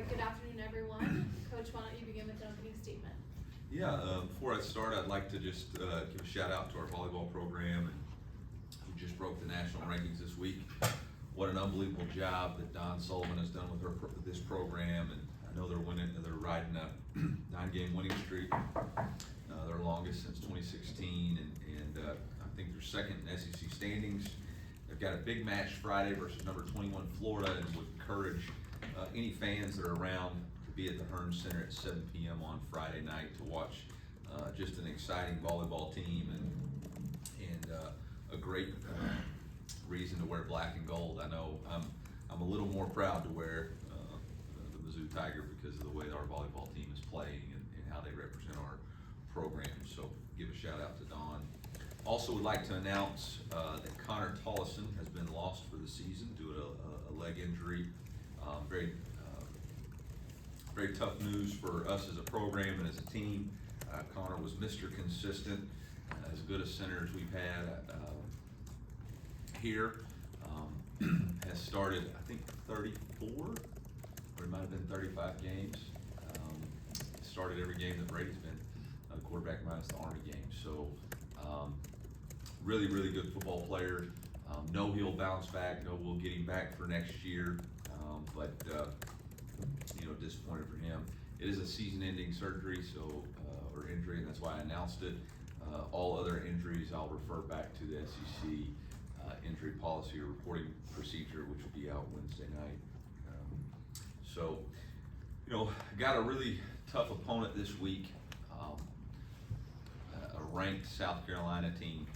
right, good afternoon, everyone. Coach, why don't you begin with an opening statement? Yeah, before I start, I'd like to just give a shout out to our volleyball program, and who just broke the national rankings this week. What an unbelievable job that Don Sullivan has done with this program, and I know they're riding a 9-game winning streak, their longest since 2016, and I think they're second in SEC standings. They've got a big match Friday versus number 21 Florida, and would encourage any fans that are around to be at the Hearn Center at 7 p.m. on Friday night to watch just an exciting volleyball team and a great reason to wear black and gold. I know I'm a little more proud to wear the Mizzou Tiger because of the way our volleyball team is playing and how they represent our program. So give a shout out to Don. Also would like to announce that Connor Tollison has been lost for the season due to a leg injury. Very tough news for us as a program and as a team. Connor was Mr. Consistent, as good a center as we've had here. Has started, I think, 34, or it might have been 35 games. Started every game that Brady's been a quarterback minus the Army game. So really, really good football player. Know he'll bounce back. Know we'll get him back for next year. But disappointed for him. It is a season-ending surgery, or injury, and that's why I announced it. All other injuries, I'll refer back to the SEC injury policy or reporting procedure, which will be out Wednesday night. Got a really tough opponent this week. A ranked South Carolina team.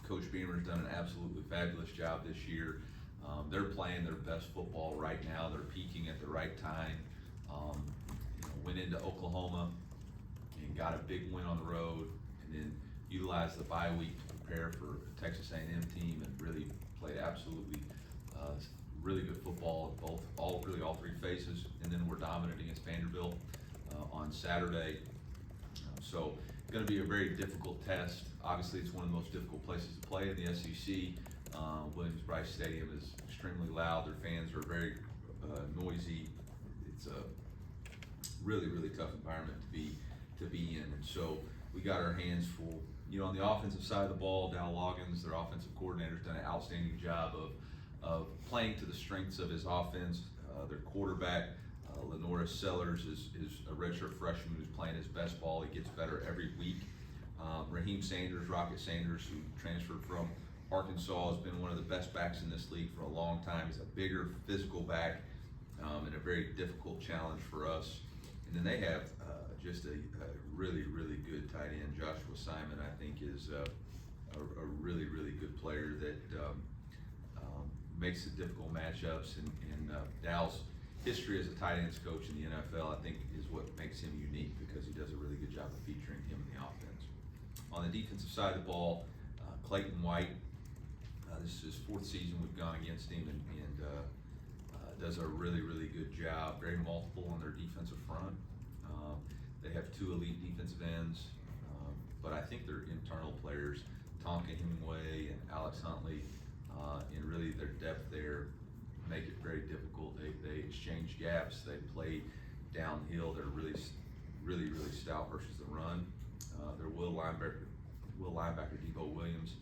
Coach Beamer's done an absolutely fabulous job this year. They're playing their best football right now. They're peaking at the right time. Went into Oklahoma and got a big win on the road, and then utilized the bye week to prepare for a Texas A&M team, and really played absolutely really good football in all three phases. And then we're dominant against Vanderbilt on Saturday. So going to be a very difficult test. Obviously, it's one of the most difficult places to play in the SEC. Williams-Brice Stadium is extremely loud. Their fans are very noisy. It's a really, really tough environment to be in. And so we got our hands full. On the offensive side of the ball, Dow Loggins, their offensive coordinator, has done an outstanding job of playing to the strengths of his offense. Their quarterback, Lenora Sellers, is a redshirt freshman who's playing his best ball. He gets better every week. Raheem Sanders, Rocket Sanders, who transferred from Arkansas, has been one of the best backs in this league for a long time. He's a bigger, physical back, and a very difficult challenge for us. And then they have just a really, really good tight end. Joshua Simon, I think, is a really, really good player that makes the difficult matchups. And Dow's history as a tight ends coach in the NFL, I think, is what makes him unique, because he does a really good job of featuring him in the offense. On the defensive side of the ball, Clayton White, this is his 4th season we've gone against him, and does a really, really good job. Very multiple on their defensive front. They have 2 elite defensive ends, but I think their internal players, Tonka Hemingway and Alex Huntley, and really their depth there make it very difficult. They exchange gaps. They play downhill. They're really, really, really stout versus the run. Their will linebacker Debo Williams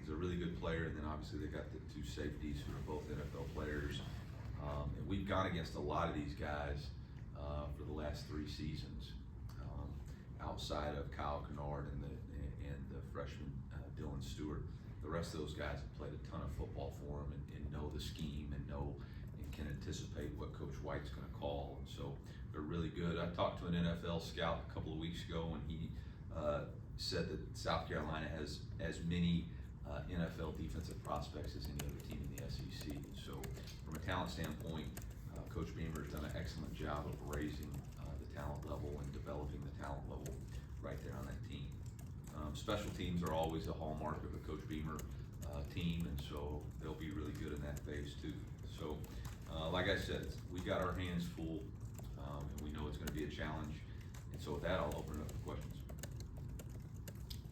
is a really good player, and then obviously they got the 2 safeties who are both NFL players. And we've gone against a lot of these guys for the last 3 seasons, outside of Kyle Kennard and the freshman Dylan Stewart. The rest of those guys have played a ton of football for them and know the scheme and can anticipate what Coach White's going to call. And so they're really good. I talked to an NFL scout a couple of weeks ago, and he said that South Carolina has as many NFL defensive prospects as any other team in the SEC. So from a talent standpoint, Coach Beamer has done an excellent job of raising the talent level and developing the talent level right there on that team. Special teams are always a hallmark of a Coach Beamer team, and so they'll be really good in that phase too. So like I said, we got our hands full, and we know it's going to be a challenge. And so with that, I'll open it up for questions.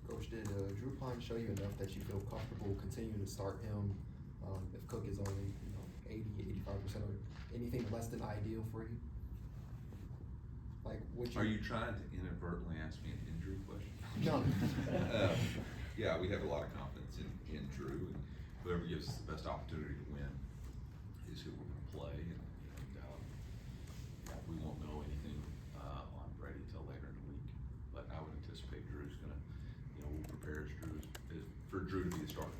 Coach, did Drew Pine show you enough that you feel comfortable continuing to start him if Cook is only 80, 85% or anything less than ideal for you? Like, would you? Are you trying to inadvertently ask me an injury question? No. Yeah, we have a lot of confidence in Drew, and whoever gives us the best opportunity to win is who we're gonna play, and yeah, we won't know anything, on Brady till later in the week, but I would anticipate Drew's gonna, we'll prepare for Drew to be the starter.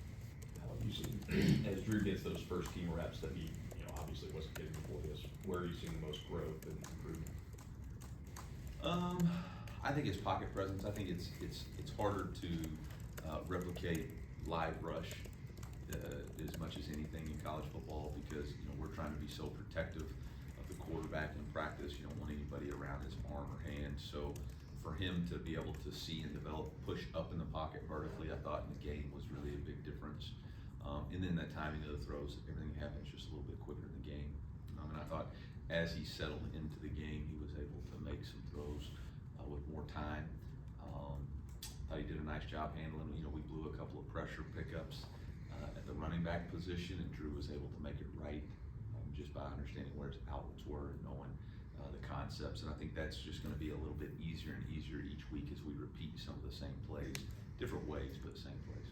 You see, as Drew gets those first team reps that he, obviously wasn't getting before this, where are you seeing the most growth and improvement? I think his pocket presence. I think it's harder to replicate live rush as much as anything in college football because we're trying to be so protective of the quarterback in practice. You don't want anybody around his arm or hand. So for him to be able to see and develop push up in the pocket vertically, I thought in the game was really a big difference. And then that timing of the throws, everything happens just a little bit quicker in the game. And I thought as he settled into the game, he was able to make some throws with more time. Thought he did a nice job handling. We blew a couple of pressure pickups at the running back position, and Drew was able to make it right just by understanding where his outlets were and knowing the concepts. And I think that's just going to be a little bit easier and easier each week as we repeat some of the same plays, different ways, but the same plays.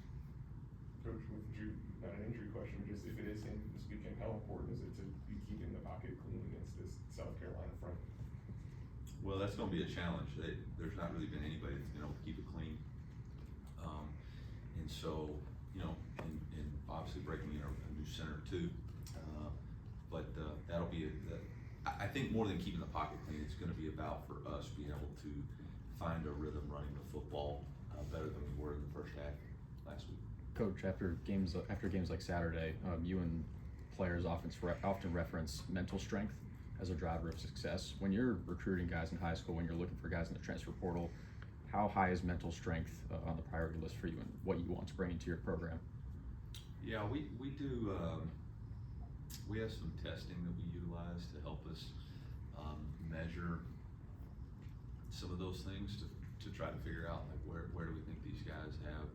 Coach, with Drew, not an injury question, but just if it is him this weekend, how important is it to be keeping the pocket clean against this South Carolina front? Well, that's going to be a challenge. There's not really been anybody that's been able to keep it clean. And so, and obviously breaking in a new center too. But that'll be I think more than keeping the pocket clean, it's going to be about for us being able to find a rhythm running the football better than we were in the first half last week. Coach, after games like Saturday, you and players often reference mental strength as a driver of success. When you're recruiting guys in high school, when you're looking for guys in the transfer portal, how high is mental strength on the priority list for you and what you want to bring into your program? Yeah, we do. We have some testing that we utilize to help us measure some of those things to try to figure out like where do we think these guys have,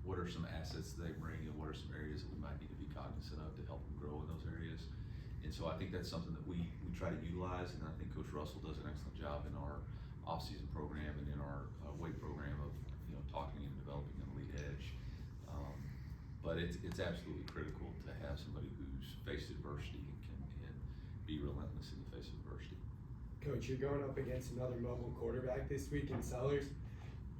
what are some assets they bring, and what are some areas that we might need to be cognizant of to help them grow in those areas. And so I think that's something that we try to utilize, and I think Coach Russell does an excellent job in our off-season program and in our weight program of talking and developing an elite edge. But it's absolutely critical to have somebody who's faced adversity and can be relentless in the face of adversity. Coach, you're going up against another mobile quarterback this week in Sellers.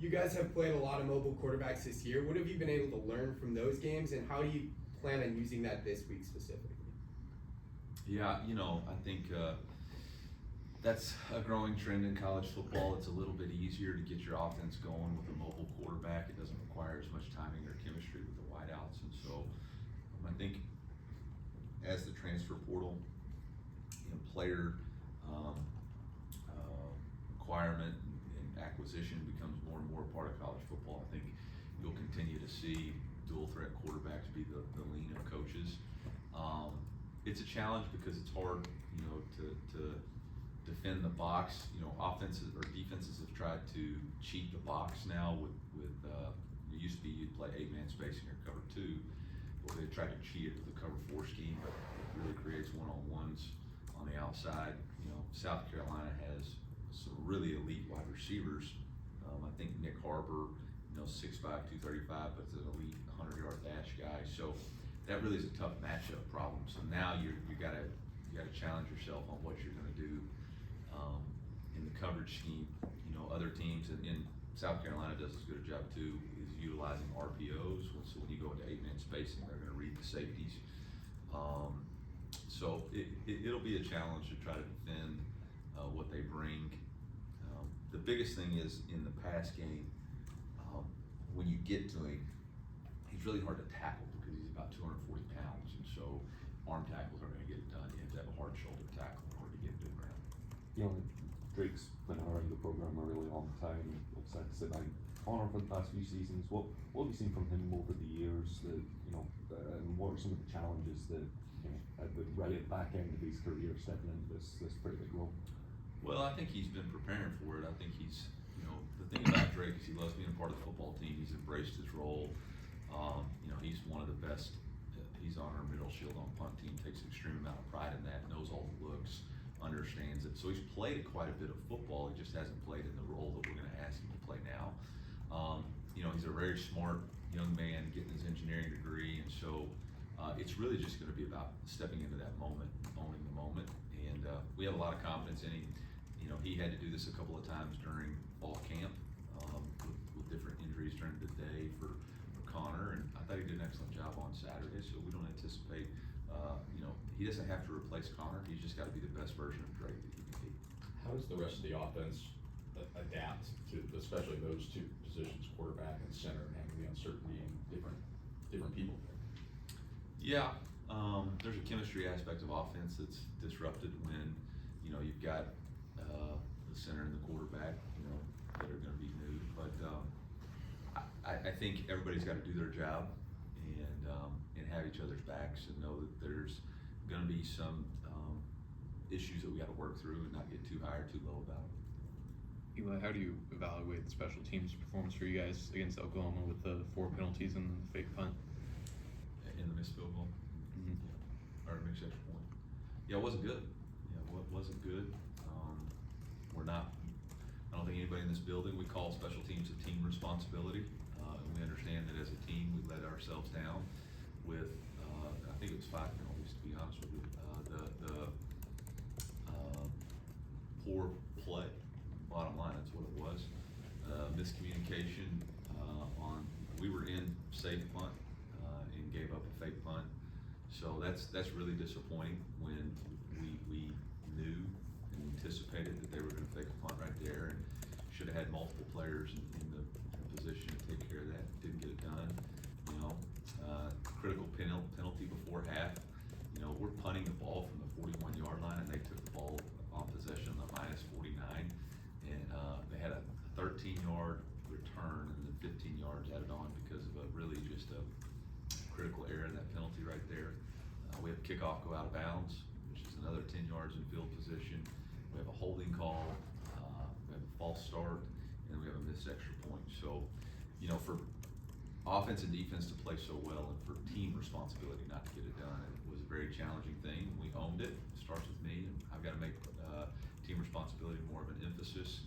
You guys have played a lot of mobile quarterbacks this year. What have you been able to learn from those games, and how do you plan on using that this week specifically? Yeah, I think that's a growing trend in college football. It's a little bit easier to get your offense going with a mobile quarterback. It doesn't require as much timing or chemistry with the wideouts, and so I think as the transfer portal, player requirement and acquisition becomes more and more a part of college football, I think you'll continue to see dual threat quarterbacks be the lean of coaches. It's a challenge because it's hard, to defend the box. Offenses or defenses have tried to cheat the box now with it used to be you'd play 8-man spacing or cover 2. Well, they tried to cheat it with the cover 4 scheme, but it really creates one-on-ones on the outside. South Carolina has some really elite wide receivers. I think Nick Harbor, 6'5", 235, but it's an elite 100-yard dash guy. So that really is a tough matchup problem. So now you gotta challenge yourself on what you're gonna do in the coverage scheme. Other teams in South Carolina does as good a job too, is utilizing RPOs. So when you go into 8-man spacing, they're gonna read the safeties. So it'll be a challenge to try to defend what they bring. The biggest thing is in the pass game, when you get to him, he's really hard to tackle because he's about 240 pounds, and so arm tackles are going to get it done. You have to have a hard shoulder tackle in order to get to the ground. Drake's been around the program a really long time. Looks like sit down corner for the past few seasons. What have you seen from him over the years? And what are some of the challenges that at the back end of his career stepping into this pretty big role? Well, I think he's been preparing for it. I think he's, the thing about Drake is he loves being a part of the football team. He's embraced his role. He's one of the best. He's on our middle shield on punt team, takes an extreme amount of pride in that, knows all the looks, understands it. So he's played quite a bit of football. He just hasn't played in the role that we're going to ask him to play now. You know, he's a very smart young man getting his engineering degree, and so it's really just going to be about stepping into that moment, owning the moment. And we have a lot of confidence in him. You know, he had to do this a couple of times during fall camp with different injuries during the day for Connor, and I thought he did an excellent job on Saturday. So we don't anticipate. You know, he doesn't have to replace Connor. He's just got to be the best version of Drake that he can be. How does the rest of the offense adapt to, especially those two positions, quarterback and center, and having the uncertainty and different people there? Yeah, there's a chemistry aspect of offense that's disrupted when, you know, you've got the center and the quarterback, you know, that are going to be new. But I think everybody's got to do their job and have each other's backs and know that there's going to be some issues that we got to work through and not get too high or too low about it. Eli, how do you evaluate the special teams performance for you guys against Oklahoma with the 4 penalties and the fake punt? In the missed field goal? Mm-hmm. Yeah. Or mixed extra point. Yeah, it wasn't good. Yeah, it wasn't good. We're not, I don't think anybody in this building, we call special teams a team responsibility. And we understand that as a team, we let ourselves down with, I think it was 5 penalties, to be honest with you. The poor play, bottom line, that's what it was. Miscommunication we were in safe punt and gave up a fake punt. So that's really disappointing when we knew and anticipated that they were going to fake a punt right there, and should have had multiple players in the position to take care of that. Didn't get it done. You know, critical penalty before half. You know, we're punting the ball from the 41-yard line, and they took the ball on possession on the -49, and they had a 13-yard return and then 15 yards added on because of a really just a critical error in that penalty right there. We have kickoff go out of bounds, which is another 10 yards in field position. We have a holding call, we have a false start, and we have a missed extra point. So, you know, for offense and defense to play so well and for team responsibility not to get it done, it was a very challenging thing. We owned it. It starts with me, and I've got to make team responsibility more of an emphasis,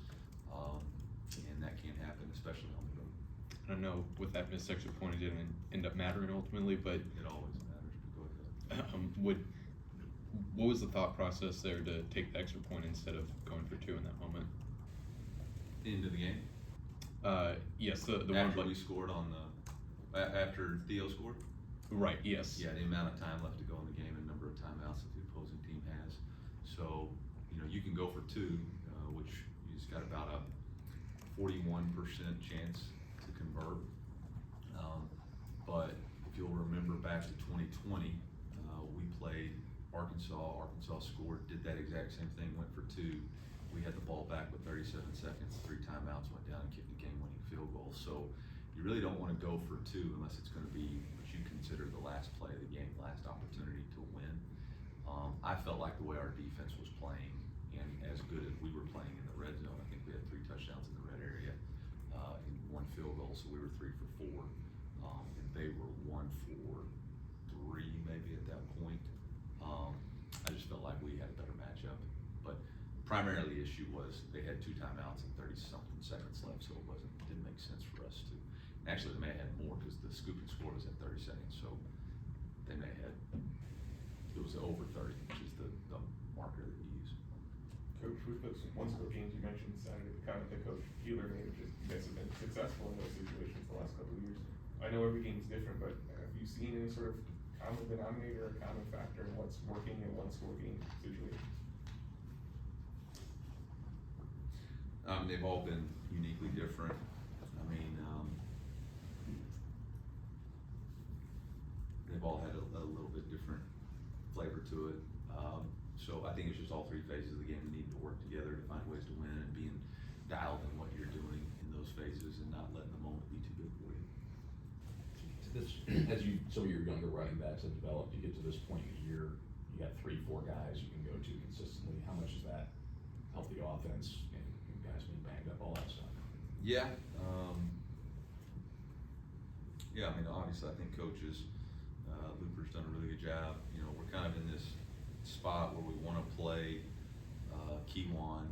and that can't happen, especially on the road. I know with that missed extra point, it didn't end up mattering ultimately, but It always matters, but go ahead. what was the thought process there to take the extra point instead of going for 2 in that moment? Into the game? Yes, the After one we scored on after Theo scored? right. Yes. Yeah, the amount of time left to go in the game and number of timeouts that the opposing team has. So, you know, you can go for 2, which you've got about a 41% chance to convert. But if you'll remember back to 2020, we played Arkansas. Arkansas scored, did that exact same thing, went for 2. We had the ball back with 37 seconds, 3 timeouts, went down and kicked a game-winning field goal. So you really don't want to go for 2 unless it's going to be what you consider the last play of the game, last opportunity to win. I felt like the way our defense was playing and as good as we were playing in the red zone, I think we had 3 touchdowns in the red area and 1 field goal, so we were 3 for 4. And they were 1 for 3 maybe at that point. I just felt like we had a better matchup, but primarily the issue was they had 2 timeouts and 30-something seconds left, so it didn't make sense for us to. And actually, they may have had more because the scoop and score was at 30 seconds, so they may have had. It was over 30, which is the marker that we use. Coach, with those one-score games you mentioned Saturday, the comment that Coach Keeler made, which is you guys have been successful in those situations the last couple of years. I know every game's different, but have you seen any sort of common denominator or common factor in what's working in one-score game situations? They've all been uniquely different. I mean, they've all had a little bit different flavor to it. So I think it's just all 3 phases of the game that need to work together to find ways to win and being dialed in what you're doing in those phases and not letting the moment be too big for you. As some of your younger running backs have developed, you get to this point in the year, you got 3-4 guys you can go to consistently. How much does that help the offense and guys being banged up, all that stuff? Yeah. Yeah, I mean, obviously, I think coaches, Looper's done a really good job. You know, we're kind of in this spot where we want to play Kiwan,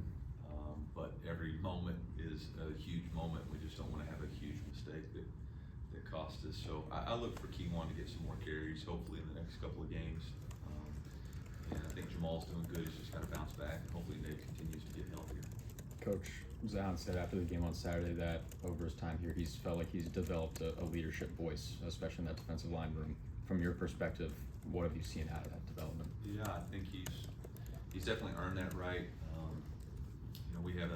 but every moment is a huge moment. We just don't wanna have a huge mistake that cost us. So I look for Kiwan to get some more carries, hopefully in the next couple of games. And I think Jamal's doing good. He's just gotta bounce back. Hopefully Nate continues to get healthier. Coach Zahn said after the game on Saturday that over his time here, he's felt like he's developed a leadership voice, especially in that defensive line room. From your perspective, what have you seen out of that development? Yeah, I think he's definitely earned that right. We had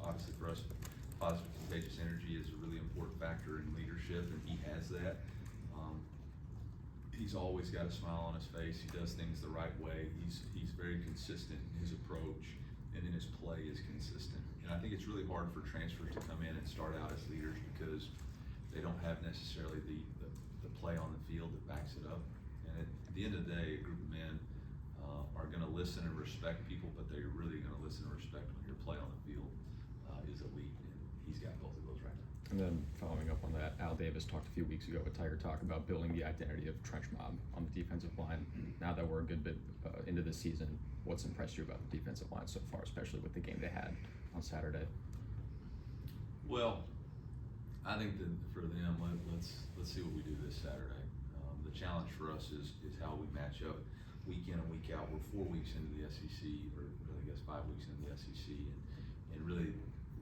obviously for us, positive contagious energy is a really important factor in leadership, and he has that. He's always got a smile on his face. He does things the right way. He's very consistent in his approach, and then his play is consistent. And I think it's really hard for transfers to come in and start out as leaders because they don't have necessarily the play on the field that backs it up. And at the end of the day, a group of men are gonna listen and respect people, but they're really gonna listen and respect when your play on the field is elite, and he's got both of those right now. And then following up on that, Al Davis talked a few weeks ago with Tiger Talk about building the identity of trench mob on the defensive line. Now that we're a good bit into the season, what's impressed you about the defensive line so far, especially with the game they had on Saturday? Well, I think that for them, let's see what we do this Saturday. The challenge for us is how we match up week in and week out. We're 4 weeks into the SEC, or really, I guess 5 weeks into the SEC, and really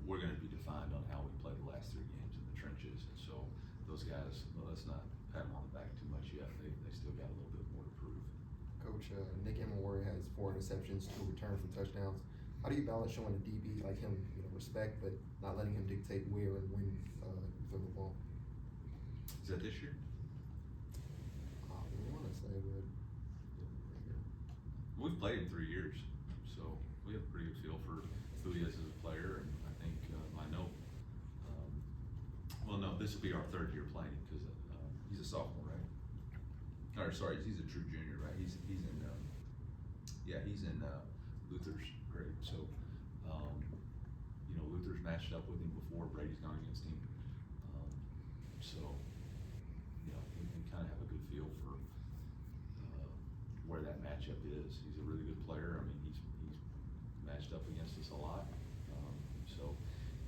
we're going to be defined on how we play the last 3 games in the trenches. And so those guys, well, let's not pat them on the back too much yet. They still got a little bit more to prove. Coach, Nick Emenwari has 4 interceptions, 2 returns for touchdowns. How do you balance showing a DB like him, respect, but not letting him dictate where and when you throw the ball? Is that this year? I don't want to say, but We've played him 3 years, so we have a pretty good feel for who he is as a player, and I think I know. Well, no, this will be our 3rd year playing him because he's a sophomore, right? Or sorry, he's a true junior, right? He's in Luther's grade. So Luther's matched up with him before. Brady's gone against him. So we kind of have a good feel for where that matchup is. He's a really good player. I mean, he's matched up against us a lot. So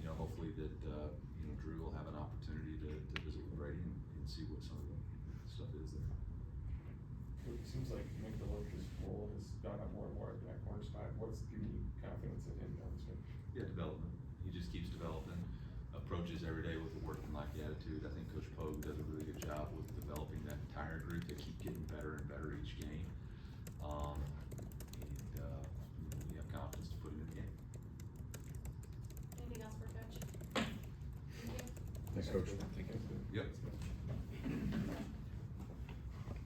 hopefully that Drew will have an opportunity to visit with Brady and see what some of the stuff is there. It seems like Nick DeLoach's role has gone up more and more at that corner spot. What's giving you confidence in him down this way? Yeah, development. He just keeps developing, approaches every day with a working like attitude. I think Coach Pogue does a really good job with developing that entire group. They keep getting better and better each game. We have confidence to put him in the game. Anything else for Coach? Thank you. Thanks, Coach. Yep.